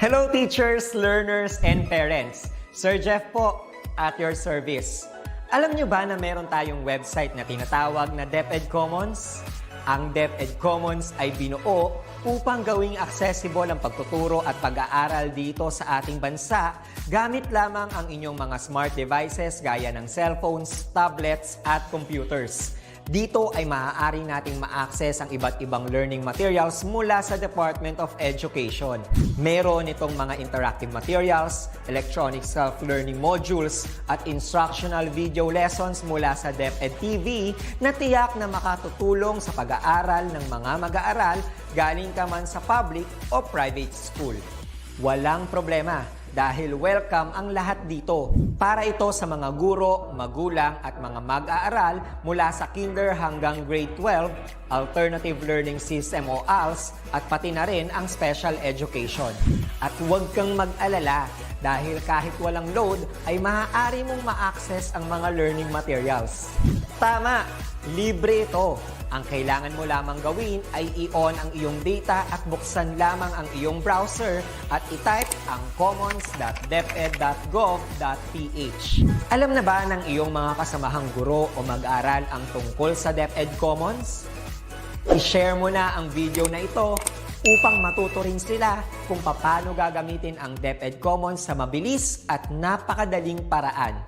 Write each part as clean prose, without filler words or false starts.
Hello teachers, learners, and parents. Sir Jeff po, at your service. Alam nyo ba na meron tayong website na tinatawag na DepEd Commons? Ang DepEd Commons ay binuo upang gawing accessible ang pagtuturo at pag-aaral dito sa ating bansa gamit lamang ang inyong mga smart devices gaya ng cellphones, tablets, at computers. Dito ay maaari nating ma-access ang iba't ibang learning materials mula sa Department of Education. Meron itong mga interactive materials, electronic self-learning modules, at instructional video lessons mula sa DepEd TV na tiyak na makatutulong sa pag-aaral ng mga mag-aaral galing ka man sa public o private school. Walang problema dahil welcome ang lahat dito. Para ito sa mga guro, magulang at mga mag-aaral mula sa kinder hanggang grade 12, alternative learning system o ALS, at pati na rin ang special education. At huwag kang mag-alala dahil kahit walang load ay maaari mong ma-access ang mga learning materials. Tama! Libre ito. Ang kailangan mo lamang gawin ay i-on ang iyong data at buksan lamang ang iyong browser at i-type ang commons.deped.gov.ph. Alam na ba ng iyong mga kasamahang guro o mag-aral ang tungkol sa DepEd Commons? I-share mo na ang video na ito upang matuto rin sila kung paano gagamitin ang DepEd Commons sa mabilis at napakadaling paraan.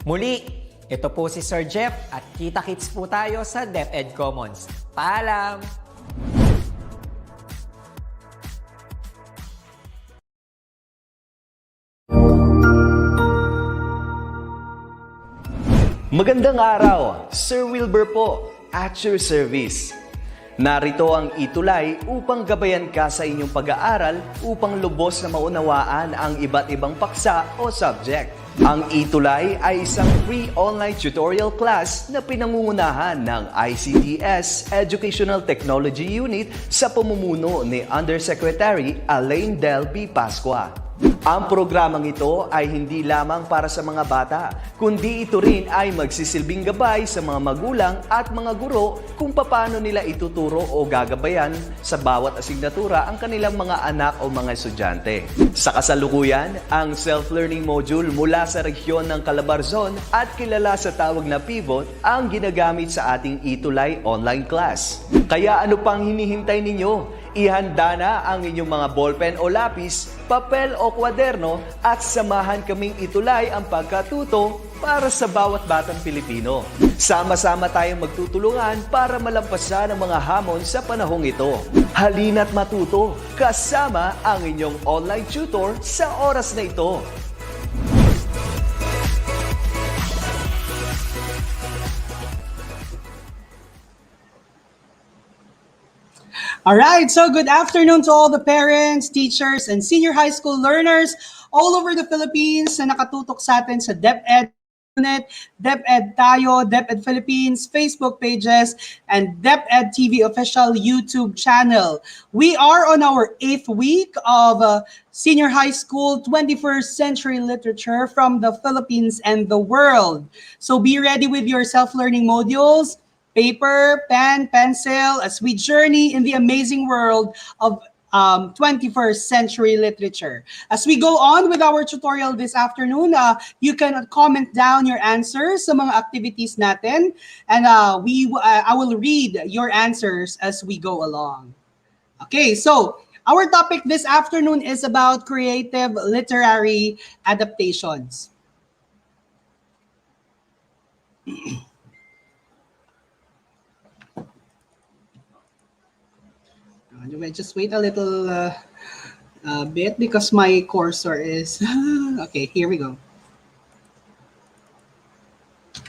Muli, ito po si Sir Jeff at kita-kits po tayo sa DepEd Commons. Paalam! Magandang araw, Sir Wilbur po, at your service. Narito ang ETULay upang gabayan ka sa inyong pag-aaral upang lubos na maunawaan ang iba't ibang paksa o subject. Ang ETULay ay isang free online tutorial class na pinangungunahan ng ICT's Educational Technology Unit sa pamumuno ni Undersecretary Elaine Del B. Pascua. Ang programang ito ay hindi lamang para sa mga bata, kundi ito rin ay magsisilbing gabay sa mga magulang at mga guro kung paano nila ituturo o gagabayan sa bawat asignatura ang kanilang mga anak o mga estudyante. Sa kasalukuyan, ang self-learning module mula sa rehiyon ng Calabarzon at kilala sa tawag na Pivot ang ginagamit sa ating ETULay online class. Kaya ano pang hinihintay ninyo? Ihanda na ang inyong mga ballpen o lapis, papel o kwaderno at samahan kaming itulay ang pagkatuto para sa bawat batang Pilipino. Sama-sama tayong magtutulungan para malampasan ang mga hamon sa panahong ito. Halina't matuto kasama ang inyong online tutor sa oras na ito. All right, so good afternoon to all the parents, teachers, and senior high school learners all over the Philippines na nakatutok sa atin sa DepEd Unit, DepEd Tayo, DepEd Philippines, Facebook pages, and DepEd TV official YouTube channel. We are on our 8th week of senior high school 21st century literature from the Philippines and the world. So be ready with your self-learning modules, paper, pen, pencil, as we journey in the amazing world of 21st century literature. As we go on with our tutorial this afternoon, you can comment down your answers sa mga activities natin, and I will read your answers as we go along. Okay, so our topic this afternoon is about creative literary adaptations. Just wait a little bit because my cursor is... Okay, here we go.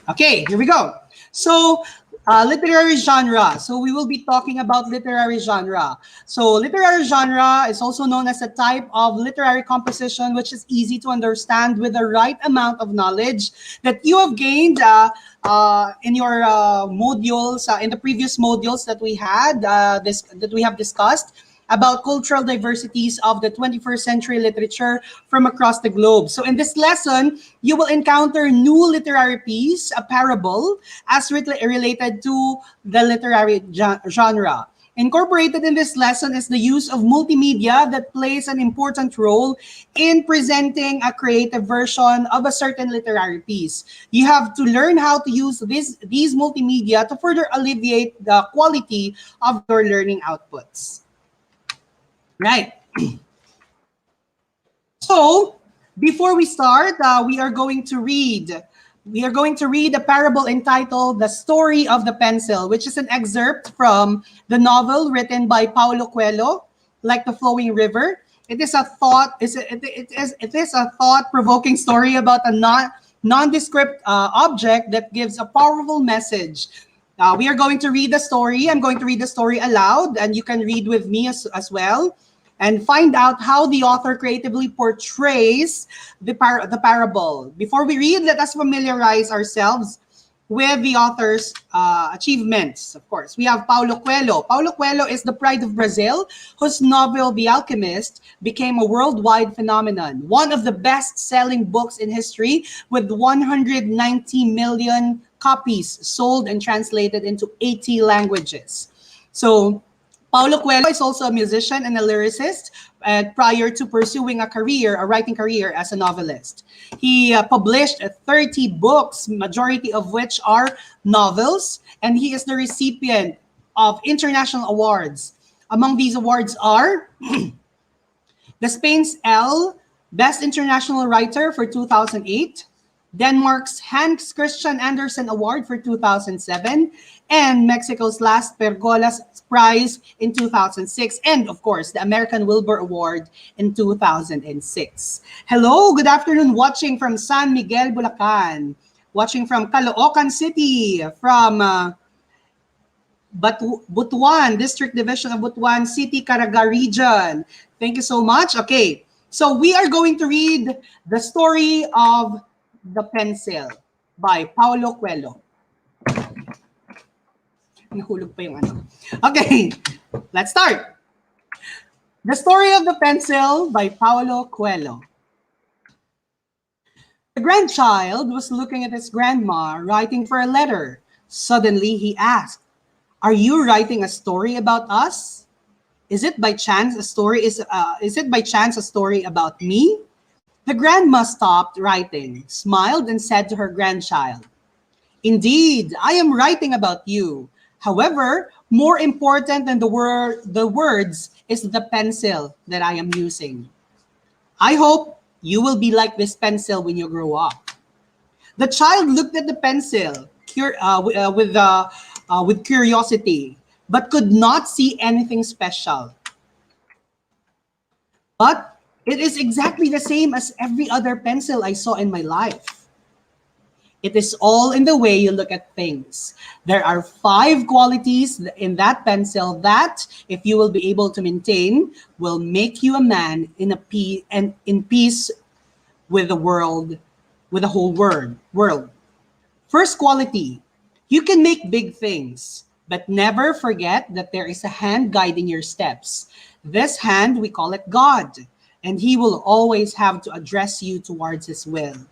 Okay, here we go. So, literary genre. So we will be talking about literary genre. So literary genre is also known as a type of literary composition which is easy to understand with the right amount of knowledge that you have gained in your modules, in the previous modules that we had, that we have discussed about cultural diversities of the 21st century literature from across the globe. So in this lesson, you will encounter new literary piece, a parable, as related to the literary genre. Incorporated in this lesson is the use of multimedia that plays an important role in presenting a creative version of a certain literary piece. You have to learn how to use these multimedia to further alleviate the quality of your learning outputs. Right. So, before we start, we are going to read a parable entitled "The Story of the Pencil," which is an excerpt from the novel written by Paulo Coelho, Like the Flowing River. It is a thought-provoking story about a nondescript object that gives a powerful message. We are going to read the story. I'm going to read the story aloud, and you can read with me as well, and find out how the author creatively portrays the parable. Before we read, let us familiarize ourselves with the author's achievements. Of course, we have Paulo Coelho. Paulo Coelho is the pride of Brazil, whose novel, The Alchemist, became a worldwide phenomenon. One of the best-selling books in history, with 190 million copies sold and translated into 80 languages. So, Paulo Coelho is also a musician and a lyricist prior to pursuing a writing career as a novelist. He published 30 books, majority of which are novels, and he is the recipient of international awards. Among these awards are the Spain's Best International Writer for 2008, Denmark's Hans Christian Andersen Award for 2007, and Mexico's Las Pergolas Prize in 2006, and of course, the American Wilbur Award in 2006. Hello, good afternoon, watching from San Miguel, Bulacan, watching from Caloocan City, from Butuan, District Division of Butuan City, Caraga Region. Thank you so much. Okay, so we are going to read the story of The Pencil by Paulo Coelho. Nahulog pa yung ano. Okay, let's start. The Story of the Pencil by Paulo Coelho. The grandchild was looking at his grandma writing for a letter. Suddenly he asked, "Are you writing a story about us? Is it by chance a story about me?" The grandma stopped writing, smiled, and said to her grandchild, "Indeed, I am writing about you. However, more important than the words is the pencil that I am using. I hope you will be like this pencil when you grow up." The child looked at the pencil with curiosity, but could not see anything special. "But it is exactly the same as every other pencil I saw in my life." It is all in the way you look at things. There are 5 qualities in that pencil that, if you will be able to maintain, will make you a man in peace with the world, with the whole world. First quality, you can make big things, but never forget that there is a hand guiding your steps. This hand, we call it God, and he will always have to address you towards his will.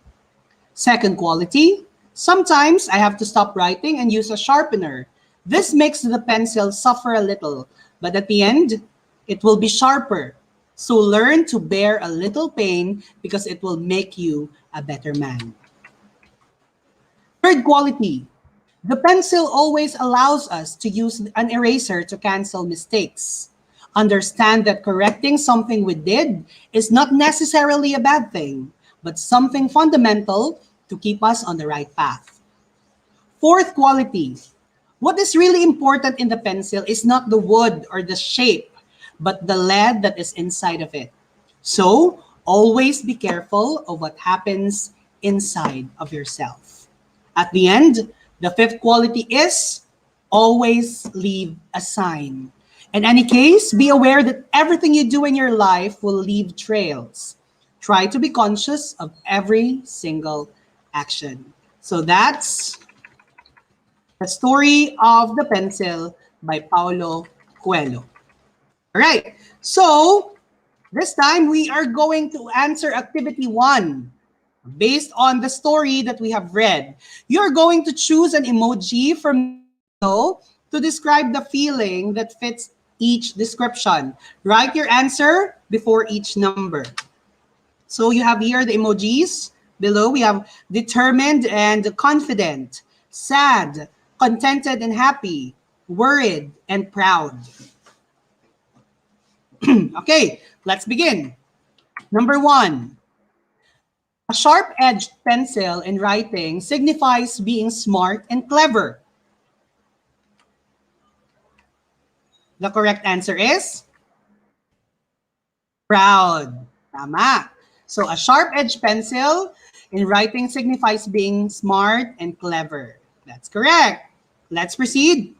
Second quality, sometimes I have to stop writing and use a sharpener. This makes the pencil suffer a little, but at the end, it will be sharper. So learn to bear a little pain because it will make you a better man. Third quality, the pencil always allows us to use an eraser to cancel mistakes. Understand that correcting something we did is not necessarily a bad thing, but something fundamental to keep us on the right path. Fourth quality, what is really important in the pencil is not the wood or the shape, but the lead that is inside of it. So, always be careful of what happens inside of yourself. At the end, the fifth quality is always leave a sign. In any case, be aware that everything you do in your life will leave trails. Try to be conscious of every single action. So that's The Story of the Pencil by Paulo Coelho. All right, so this time we are going to answer activity 1. Based on the story that we have read, you're going to choose an emoji from below to describe the feeling that fits each description. Write your answer before each number. So you have here the emojis. Below we have determined and confident, sad, contented and happy, worried and proud. Okay, let's begin. Number 1. A sharp-edged pencil in writing signifies being smart and clever. The correct answer is proud. Tama. So a sharp-edged pencil in writing signifies being smart and clever. That's correct. Let's proceed.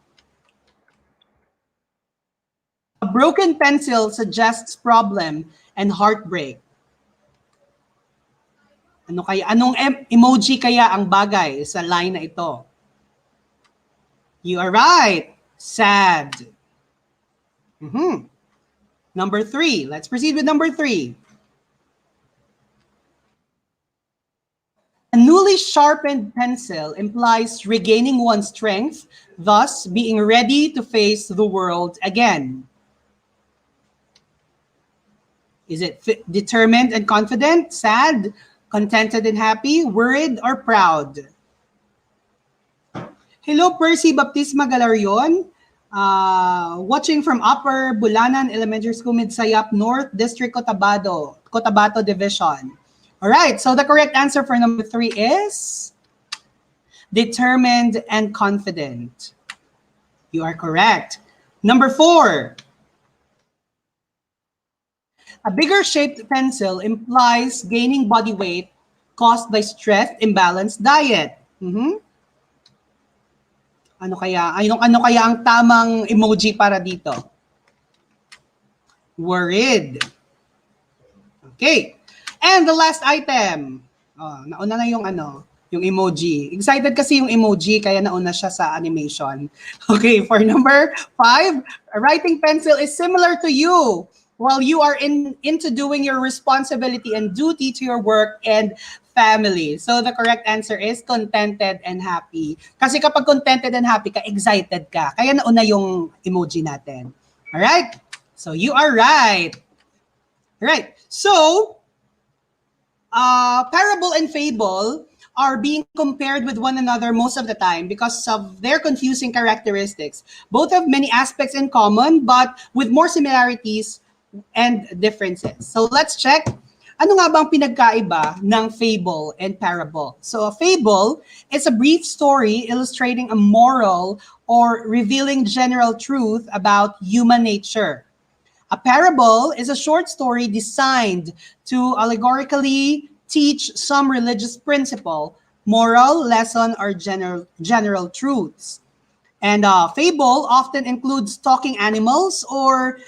A broken pencil suggests problem and heartbreak. Anong emoji kaya ang bagay sa line na ito? You are right. Sad. Number 3. Let's proceed with number 3. A newly sharpened pencil implies regaining one's strength, thus being ready to face the world again. Is it determined and confident, sad, contented and happy, worried, or proud? Hello, Percy Baptisma Galarion. Watching from Upper Bulanan Elementary School, Midsayap North District, Cotabato Division. All right, so the correct answer for number 3 is determined and confident. You are correct. Number 4. A bigger shaped pencil implies gaining body weight caused by stress, imbalanced diet. Ano kaya ang tamang emoji para dito? Worried. Okay. And the last item. Nauna na yung emoji. Excited kasi yung emoji kaya nauna siya sa animation. Okay, for number 5, a writing pencil is similar to you while you are into doing your responsibility and duty to your work and family. So the correct answer is contented and happy. Kasi kapag contented and happy ka, excited ka. Kaya nauna yung emoji natin. All right? So you are right. All right. So parable and fable are being compared with one another most of the time because of their confusing characteristics. Both have many aspects in common, but with more similarities and differences. So let's check. Ano nga bang pinagkaiba ng fable and parable? So a fable is a brief story illustrating a moral or revealing general truth about human nature. A parable is a short story designed to allegorically teach some religious principle, moral, lesson, or general truths. And fable often includes talking animals or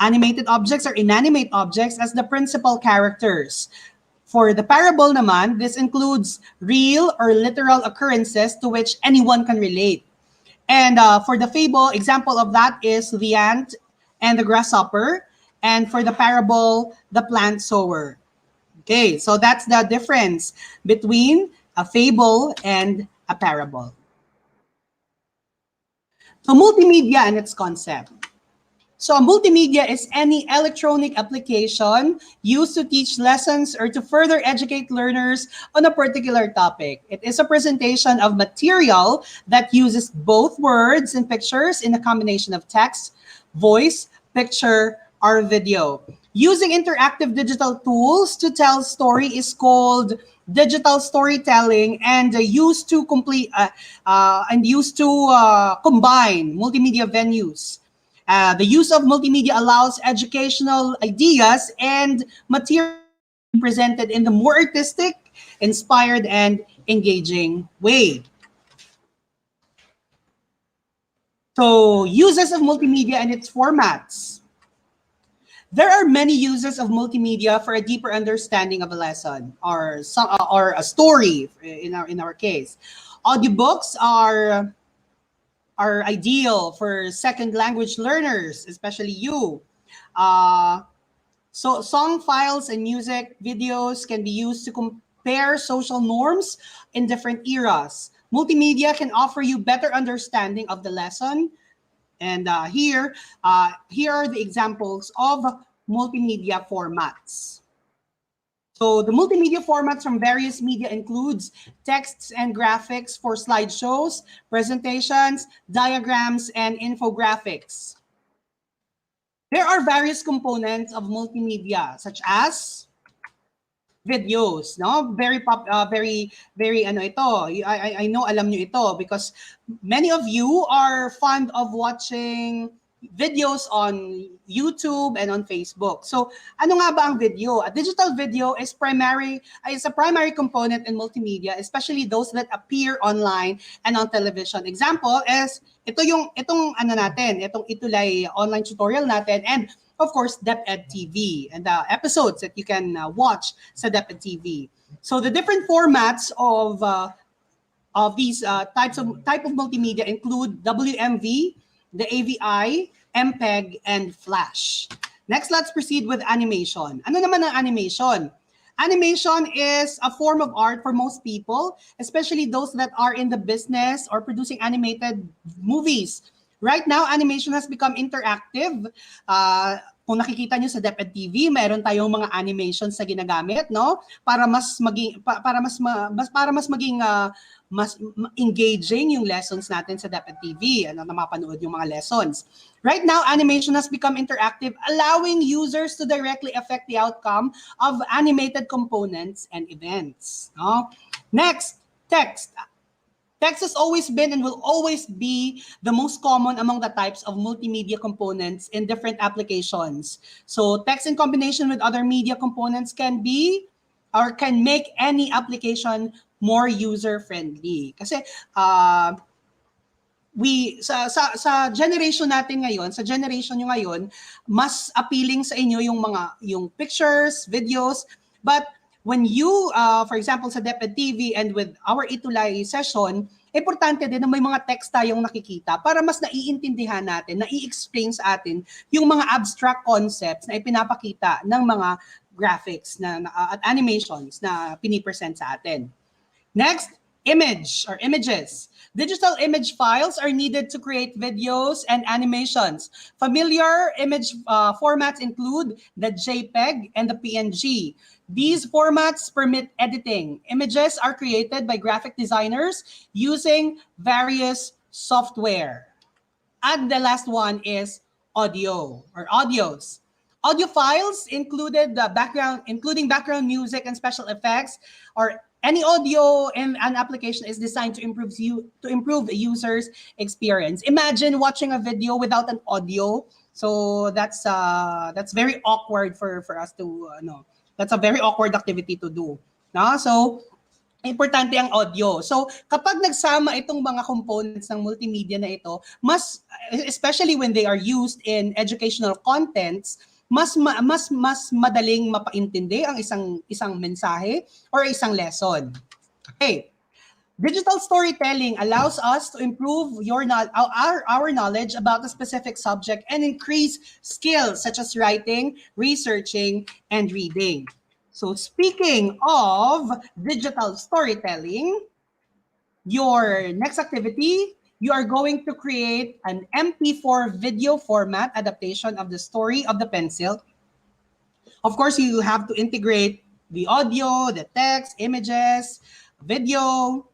animated objects or inanimate objects as the principal characters. For the parable naman, this includes real or literal occurrences to which anyone can relate. And for the fable, example of that is the ant and the grasshopper. And for the parable, the plant sower. Okay, so that's the difference between a fable and a parable. So multimedia and its concept. So a multimedia is any electronic application used to teach lessons or to further educate learners on a particular topic. It is a presentation of material that uses both words and pictures in a combination of text, voice, picture, or video. Using interactive digital tools to tell story is called digital storytelling and used to combine multimedia venues. The use of multimedia allows educational ideas and material presented in the more artistic, inspired, and engaging way. So, uses of multimedia and its formats. There are many uses of multimedia for a deeper understanding of a lesson or a story in our case. Audiobooks are ideal for second language learners, especially you. So song files and music videos can be used to compare social norms in different eras. Multimedia can offer you better understanding of the lesson And here are the examples of multimedia formats. So the multimedia formats from various media includes texts and graphics for slideshows, presentations, diagrams, and infographics. There are various components of multimedia, such as videos, no? Very ano ito. I know alam nyo ito because many of you are fond of watching videos on YouTube and on Facebook. So, ano nga ba ang video? A digital video is a primary component in multimedia, especially those that appear online and on television. Example is itong ETULay online tutorial natin, and of course, DepEd TV and the episodes that you can watch sa DepEd TV. So the different formats of these type of multimedia include WMV, the AVI, MPEG, and Flash. Next, let's proceed with animation. Ano naman ang animation? Animation is a form of art for most people, especially those that are in the business or producing animated movies. Right now, animation has become interactive. Kung nakikita nyo sa DepEd TV, meron tayong mga animations na ginagamit, no? Para mas maging mas engaging yung lessons natin sa DepEd TV, na mapanood yung mga lessons. Right now, animation has become interactive, allowing users to directly affect the outcome of animated components and events. No? Next, text. Text has always been and will always be the most common among the types of multimedia components in different applications. So text in combination with other media components can make any application more user-friendly. Kasi sa generation natin ngayon, sa generation nyo ngayon, mas appealing sa inyo yung pictures, videos, but when you, for example, sa DepEd TV and with our ETULay session, importante din na may mga text tayong nakikita para mas naiintindihan natin, nai-explain sa atin yung mga abstract concepts na ipinapakita ng mga graphics at animations na pinipresent sa atin. Next, image or images. Digital image files are needed to create videos and animations. Familiar image formats include the JPEG and the PNG. These formats permit editing. Images are created by graphic designers using various software. And the last one is audio or audios. Audio files including background music and special effects, or any audio in an application is designed to improve the user's experience. Imagine watching a video without an audio. So that's very awkward for us to That's a very awkward activity to do. No? So, importante ang audio. So, kapag nagsama itong mga components ng multimedia na ito, especially when they are used in educational contents, mas madaling mapaintindi ang isang mensahe or isang lesson. Okay. Digital storytelling allows us to improve our knowledge about a specific subject and increase skills such as writing, researching, and reading. So speaking of digital storytelling, your next activity, you are going to create an MP4 video format adaptation of the story of the pencil. Of course, you have to integrate the audio, the text, images, video.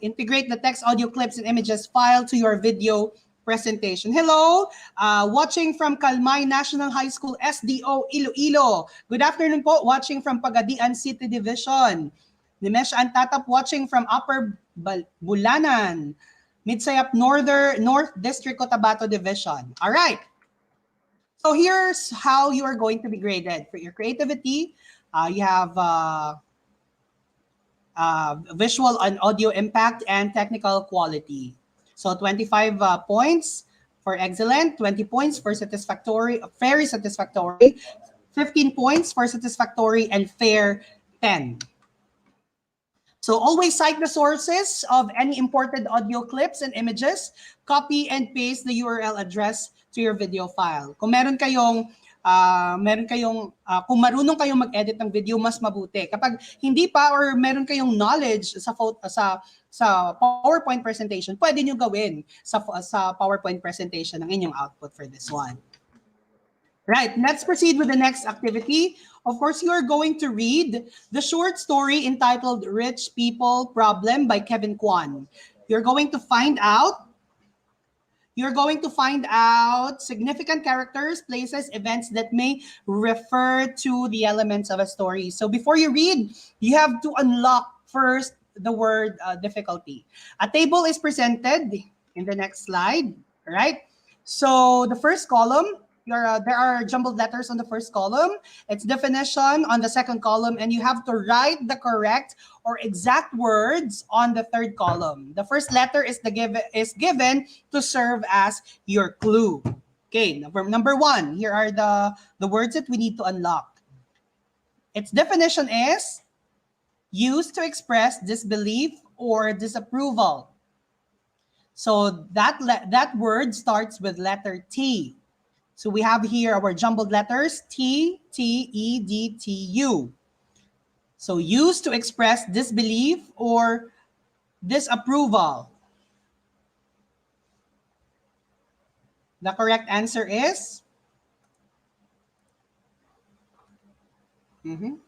Integrate the text, audio clips, and images file to your video presentation. Hello, watching from Kalmay National High School, SDO, Iloilo. Good afternoon po, watching from Pagadian City Division. Nimesha Antatap, watching from Upper Bulanan, Midsayap North District, Cotabato Division. All right. So here's how you are going to be graded. For your creativity, you have visual and audio impact and technical quality. So 25 points for excellent, 20 points for satisfactory, very satisfactory, 15 points for satisfactory, and fair, 10. So always cite the sources of any imported audio clips and images. Copy and paste the URL address to your video file. Kung meron kayong meron kayong, kung marunong kayong mag-edit ng video, mas mabuti. Kapag hindi pa or meron kayong knowledge sa PowerPoint presentation, pwede nyo gawin sa PowerPoint presentation ng inyong output for this one. Right, let's proceed with the next activity. Of course, you are going to read the short story entitled Rich People Problem by Kevin Kwan. You're going to find out significant characters, places, events that may refer to the elements of a story. So before you read, you have to unlock first the word difficulty. A table is presented in the next slide, right? So the first column, there are jumbled letters on the first column. It's definition on the second column, and you have to write the correct or exact words on the third column. The first letter is given to serve as your clue. Okay, number one, here are the words that we need to unlock. Its definition is used to express disbelief or disapproval. So that word starts with letter T. So we have here our jumbled letters, T, T, E, D, T, U. So used to express disbelief or disapproval. The correct answer is? All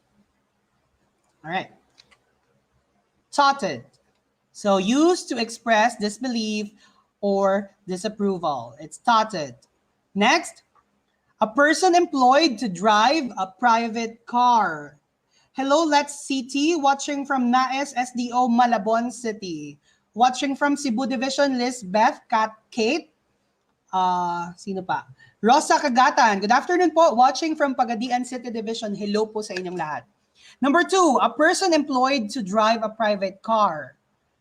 right. Taught. So used to express disbelief or disapproval. It's taught. Next, a person employed to drive a private car. Hello, let's CT, watching from Naes SDO Malabon City. Watching from Cebu Division, Lisbeth, Kate. Sino pa? Rosa Kagatan. Good afternoon po. Watching from Pagadian City Division. Hello po sa inyong lahat. Number two, a person employed to drive a private car.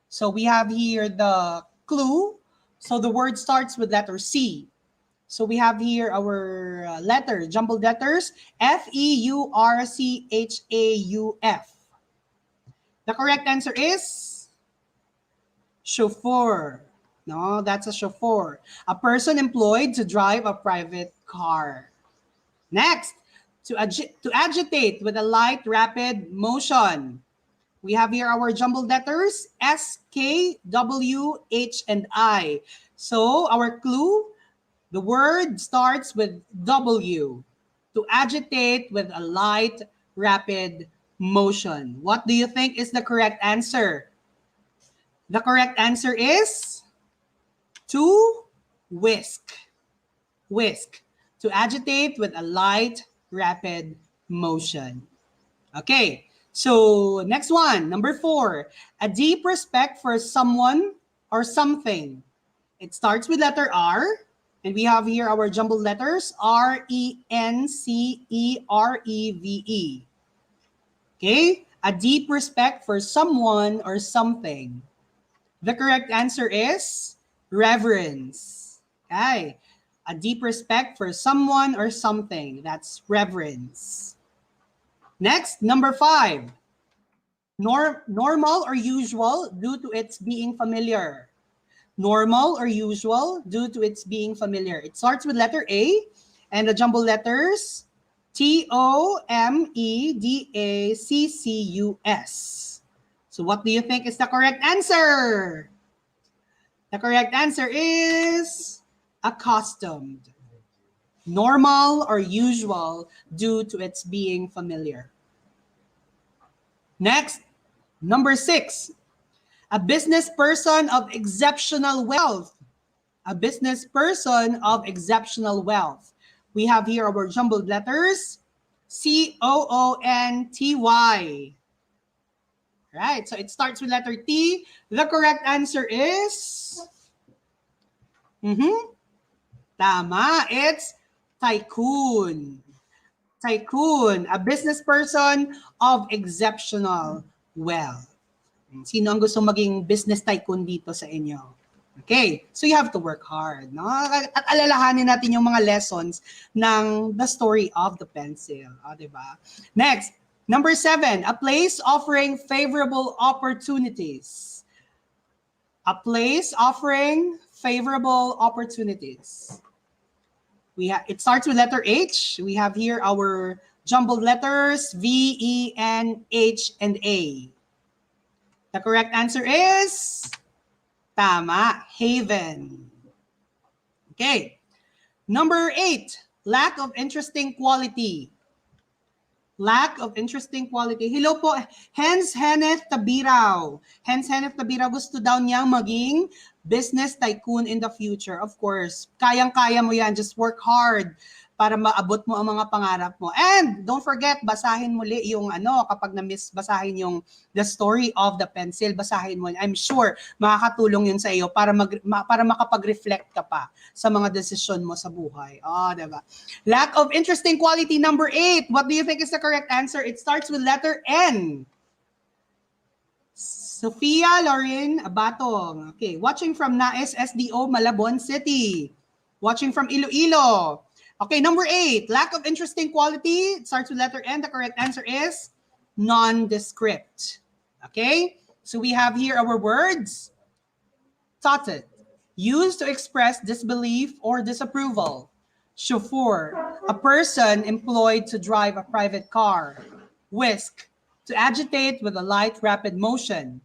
So we have here the clue. So the word starts with letter C. So we have here our jumbled letters, F-E-U-R-C-H-A-U-F. The correct answer is chauffeur. No, that's a chauffeur. A person employed to drive a private car. Next, to agitate with a light, rapid motion. We have here our jumbled letters, S, K, W, H, and I. So our clue, the word starts with W. To agitate with a light, rapid motion. What do you think is the correct answer? The correct answer is to whisk. Whisk. To agitate with a light, rapid motion. Okay, so next one, number 4. A deep respect for someone or something. It starts with letter R. And we have here our jumbled letters, R-E-N-C-E-R-E-V-E. Okay? A deep respect for someone or something. The correct answer is reverence. Okay? A deep respect for someone or something. That's reverence. Next, number 5. Normal or usual due to its being familiar. Normal or usual due to its being familiar. It starts with letter A and the jumbled letters T-O-M-E-D-A-C-C-U-S. So what do you think is the correct answer? The correct answer is accustomed. Normal or usual due to its being familiar. Next, number 6. A business person of exceptional wealth. A business person of exceptional wealth. We have here our jumbled letters, C-O-O-N-T-Y. Right, so it starts with letter T. The correct answer is, tama, it's tycoon. Tycoon, a business person of exceptional wealth. Sino ang gusto maging business tycoon dito sa inyo? Okay, so you have to work hard, no? At alalahanin natin yung mga lessons ng the story of the pencil, diba? Next, number 7, a place offering favorable opportunities. A place offering favorable opportunities. It starts with letter H. We have here our jumbled letters V, E, N, H, and A. The correct answer is tama, haven. Okay. Number 8, lack of interesting quality. Lack of interesting quality. Hello po, Hens Heneth Tabiraw. Hens Heneth Tabiraw, gusto daw niyang maging business tycoon in the future. Of course, kayang-kaya mo yan. Just work hard para maabot mo ang mga pangarap mo. And don't forget, basahin muli yung kapag na-miss basahin yung The Story of the Pencil, basahin mo. I'm sure makakatulong yun sa iyo para makapag-reflect ka pa sa mga desisyon mo sa buhay. Diba? Lack of interesting quality, number 8. What do you think is the correct answer? It starts with letter N. Sophia Lauren Abatong. Okay, watching from Naes SDO, Malabon City. Watching from Iloilo. Okay, number 8, lack of interesting quality. It starts with letter N. The correct answer is nondescript. Okay, so we have here our words. Tatat, used to express disbelief or disapproval. Chauffeur, a person employed to drive a private car. Whisk, to agitate with a light, rapid motion.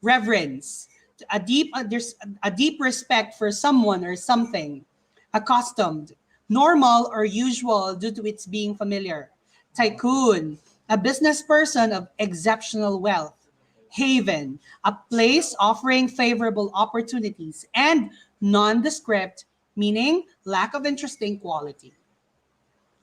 Reverence, there's a deep respect for someone or something. Accustomed, normal or usual due to its being familiar. Tycoon, a business person of exceptional wealth. Haven, a place offering favorable opportunities. And nondescript, meaning lack of interesting quality.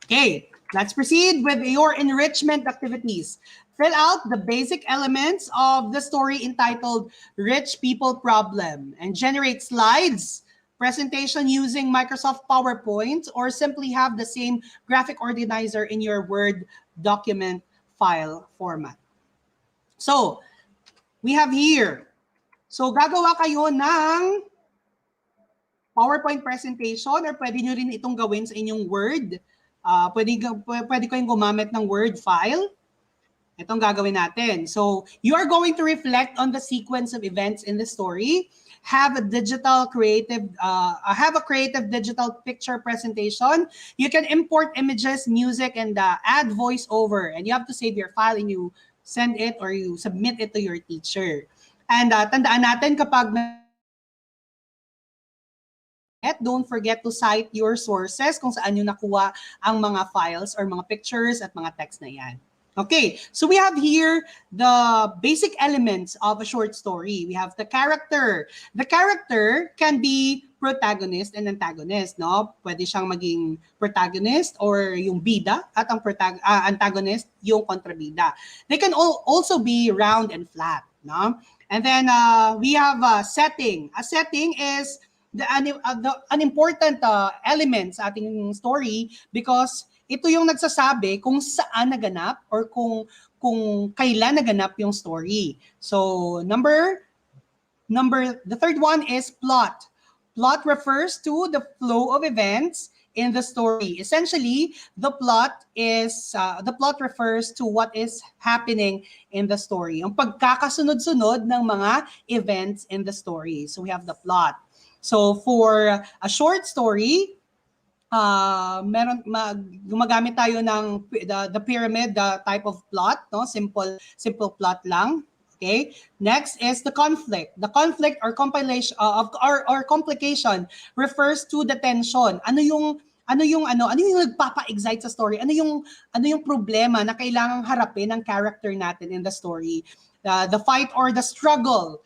Okay, let's proceed with your enrichment activities. Fill out the basic elements of the story entitled Rich People Problem and generate slides, presentation using Microsoft PowerPoint, or simply have the same graphic organizer in your Word document file format. So, we have here. So, gagawa kayo ng PowerPoint presentation or pwede nyo rin itong gawin sa inyong Word. Pwede kayong gumamit ng Word file. Itong gagawin natin. So, you are going to reflect on the sequence of events in the story. Have a creative digital picture presentation. You can import images, music, and add voiceover. And you have to save your file and you send it or you submit it to your teacher. And tandaan natin kapag don't forget to cite your sources kung saan nyo nakuha ang mga files or mga pictures at mga text na yan. Okay, so we have here the basic elements of a short story. We have the character. The character can be protagonist and antagonist, no? Pwede siyang maging protagonist or yung bida at ang antagonist yung kontrabida. They can also be round and flat, no? And then we have a setting. A setting is an important element sa ating story because ito yung nagsasabi kung saan naganap or kung kailan naganap yung story. So, the third one is plot. Plot refers to the flow of events in the story. Essentially, the plot refers to what is happening in the story. Yung pagkakasunod-sunod ng mga events in the story. So, we have the plot. So, for a short story, gumagamit tayo ng the pyramid type of plot, no? Simple plot lang. Okay? Next is the conflict. The conflict or compilation or complication refers to the tension. Ano yung nagpapa-excite sa story? Ano yung problema na kailangang harapin ng character natin in the story? The fight or the struggle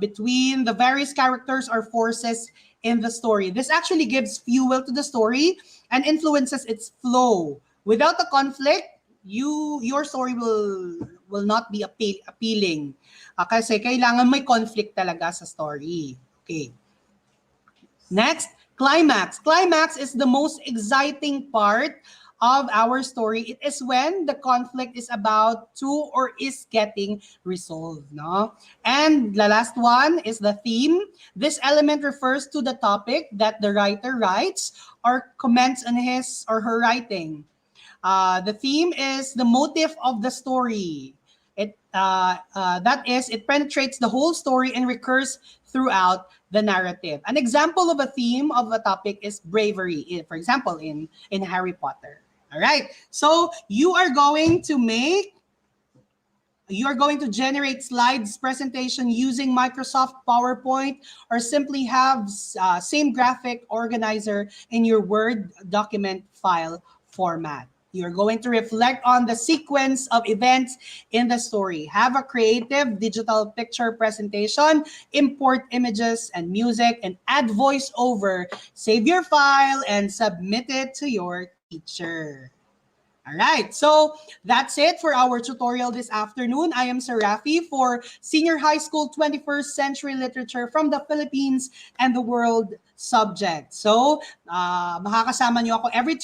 between the various characters or forces in the story. This actually gives fuel to the story and influences its flow. Without the conflict, your story will not be appealing. Kasi kailangan may conflict talaga sa story. Okay. Next, climax. Climax is the most exciting part of our story. It is when the conflict is about to or is getting resolved, no? And the last one is the theme. This element refers to the topic that the writer writes or comments on his or her writing. The theme is the motive of the story. It penetrates the whole story and recurs throughout the narrative. An example of a theme of a topic is bravery, for example, in Harry Potter. All right, so you are going to generate slides presentation using Microsoft PowerPoint, or simply have same graphic organizer in your Word document file format. You're going to reflect on the sequence of events in the story. Have a creative digital picture presentation, import images and music, and add voiceover. Save your file and submit it to your teacher. All right, so that's it for our tutorial this afternoon. I am Sir Rafi for Senior High School 21st Century Literature from the Philippines and the World subject. So, makakasama niyo ako every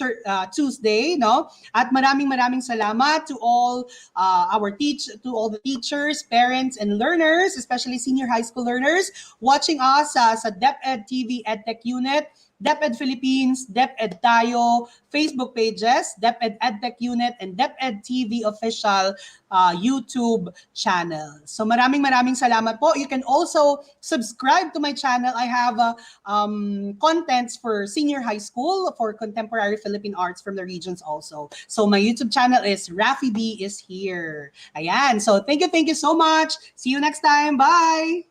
Tuesday, no? At maraming salamat to all to all the teachers, parents, and learners, especially senior high school learners watching us sa DepEd TV Edtech Unit, DepEd Philippines, DepEd Tayo, Facebook pages, DepEd Edtech Unit, and DepEd TV official YouTube channel. So maraming salamat po. You can also subscribe to my channel. I have contents for senior high school, for contemporary Philippine arts from the regions also. So my YouTube channel is Rafi B is here. Ayan. So thank you so much. See you next time. Bye!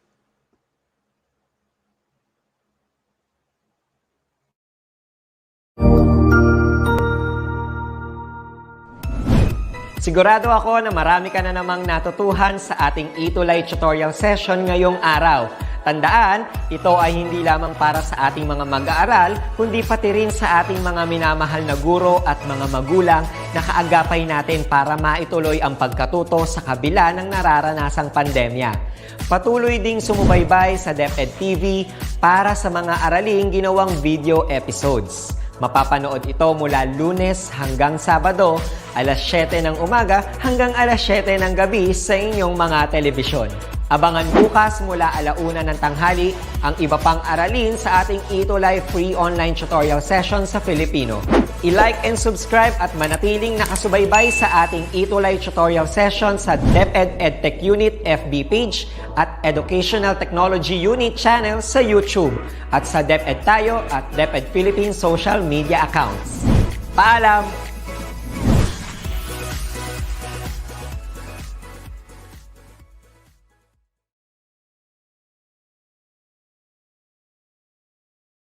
Sigurado ako na marami ka na namang natutuhan sa ating ETULay tutorial session ngayong araw. Tandaan, ito ay hindi lamang para sa ating mga mag-aaral, kundi pati rin sa ating mga minamahal na guro at mga magulang na kaagapay natin para maituloy ang pagkatuto sa kabila ng nararanasang pandemya. Patuloy ding sumubaybay sa DepEd TV para sa mga araling ginawang video episodes. Mapapanood ito mula Lunes hanggang Sabado, alas 7 ng umaga hanggang alas 7 ng gabi sa inyong mga telebisyon. Abangan bukas mula 1:00 ng tanghali ang iba pang aralin sa ating ETULay free online tutorial session sa Filipino. I-like and subscribe at manatiling nakasubaybay sa ating ETULay tutorial session sa DepEd Edtech Unit FB page at Educational Technology Unit channel sa YouTube at sa DepEd Tayo at DepEd Philippines social media accounts. Paalam!